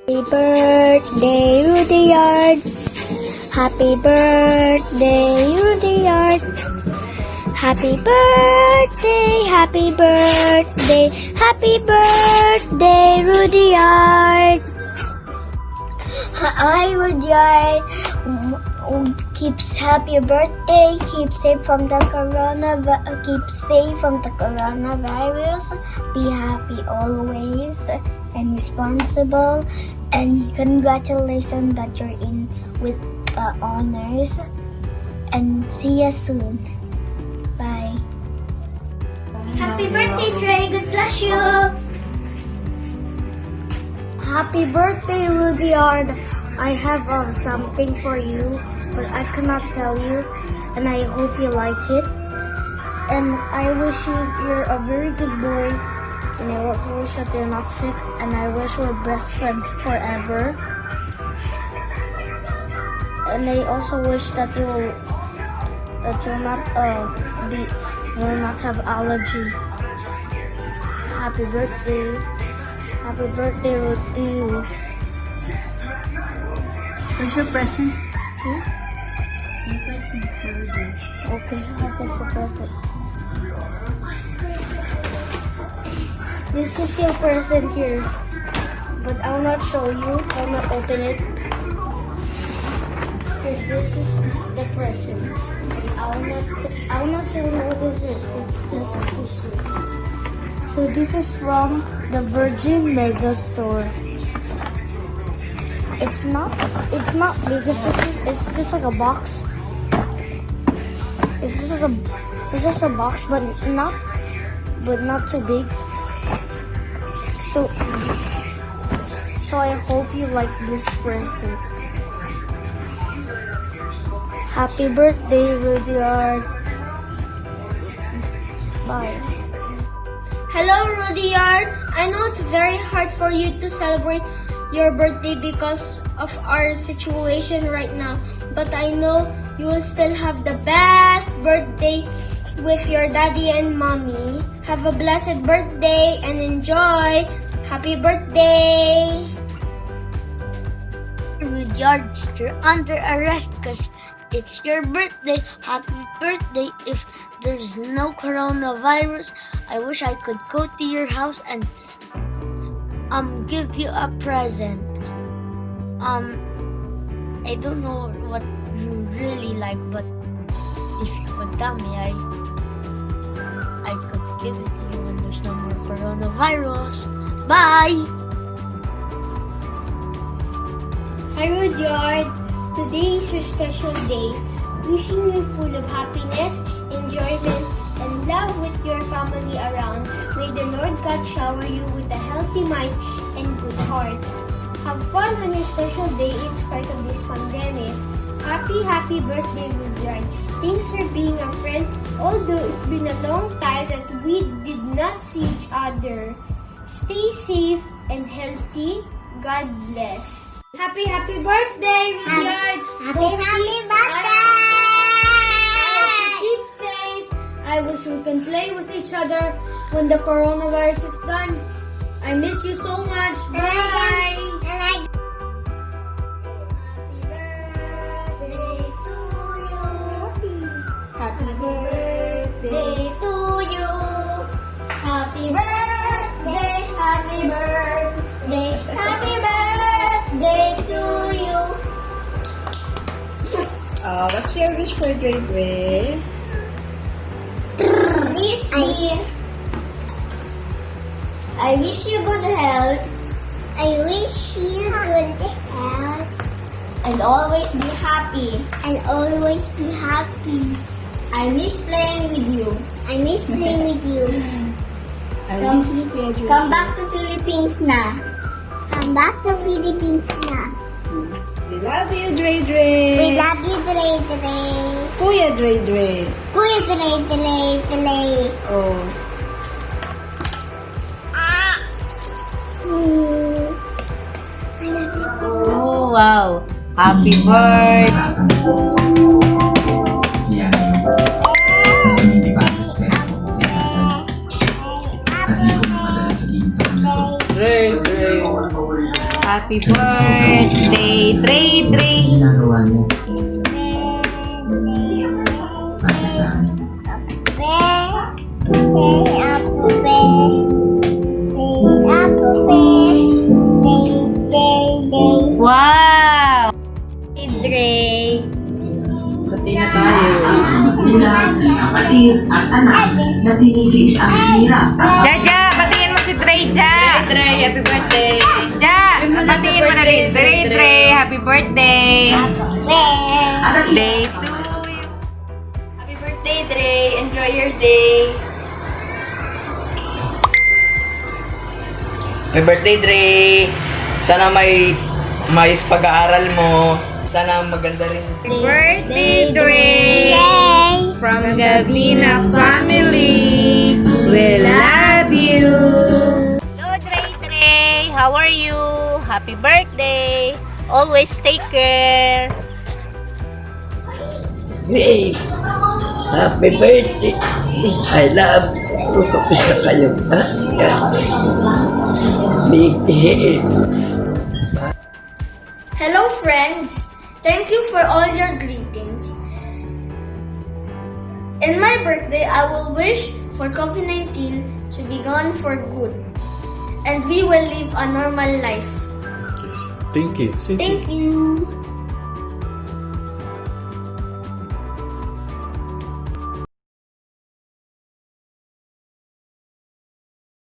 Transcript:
Happy birthday, Rudyard. Happy birthday, Rudyard. Happy birthday, happy birthday, happy birthday, Rudyard. Hi, Rudyard. Keeps happy birthday. Keep safe from the coronavirus. Be happy always and responsible. And congratulations that you're in with honors. And see you soon. Bye. Happy birthday, Dray. God bless you. Happy birthday, Rudyard. I have something for you, but I cannot tell you, and I hope you like it. And I wish you're a very good boy, and I also wish that you're not sick, and I wish we're best friends forever. And I also wish that you'll not have allergy. Happy birthday. Happy birthday, Rudy. Where's your present? Hmm? Your present for the day. Okay, I'll take the present. This is your present here. But I'll not show you. I'll not open it. Here, this is the present. I'll not tell you what this is. It's just a tissue. So this is from the Virgin Mega Store. It's not big. It's just like a box. It's just a box, but not too big. So I hope you like this present. Happy birthday, Rudyard. Bye. Hello, Rudyard. I know it's very hard for you to celebrate your birthday because of our situation right now, but I know you will still have the best birthday with your daddy and mommy. Have a blessed birthday and enjoy. Happy birthday. Rudyard, you're under arrest because it's your birthday. Happy birthday. If there's no coronavirus, I wish I could go to your house and give you a present. I don't know what you really like, but if you could tell me, I could give it to you when there's no more coronavirus. Bye! Hi, Rudyard. Today is your special day. Wishing you full of happiness, enjoyment, and love with your family around. May the Lord God shower you with a healthy mind and good heart. Have fun on your special day in spite of this pandemic. Happy birthday, Rudyard. Thanks for being a friend, although it's been a long time that we did not see each other. Stay safe and healthy. God bless. Happy birthday, Rudyard. Happy birthday! Keep safe. I wish we can play with each other when the coronavirus is done. I miss you so much. Bye. Happy birthday to you. Happy birthday, happy birthday, happy birthday to you. What's your wish for Dray? Please me. I wish you good health I wish you good health and always be happy. and always be happy. I miss playing with you. I miss playing with you. I wish you Pedro. Come back to Philippines na. Come back to Philippines na. We love you, Dray. We love you, Dray. Kuya Dray. Kuya Dray. Oh. I love you. Oh, wow. Happy birthday. Yan yung kasi hindi pa respeto. At hindi ko na madalas sabihin sa kanila. Dray. Happy birthday, Dray, Dray. Ginagawa niya. Para sa akin. Wow! Dray. Pati na tayo. Bilang kapatid at anak na tinigis ang hirap. Jaja, batiin mo si Dray, Ja! Dray, happy birthday. Ja, batiin mo na rin. Dray, Dray, happy birthday. Day to you. Happy birthday, Dray. Enjoy your day. Happy birthday, Dre! Sana may mais pag-aaral mo. Sana maganda rin. Happy birthday, Dray! From Gavina family, we love you! Hello, Dray Dray. How are you? Happy birthday. Always take care. Hey, happy birthday. I love you. Kapit na kayo. Big day. Hello, friends. Thank you for all your greetings. In my birthday, I will wish for COVID-19 to be gone for good. And we will live a normal life. Thank you. Thank you.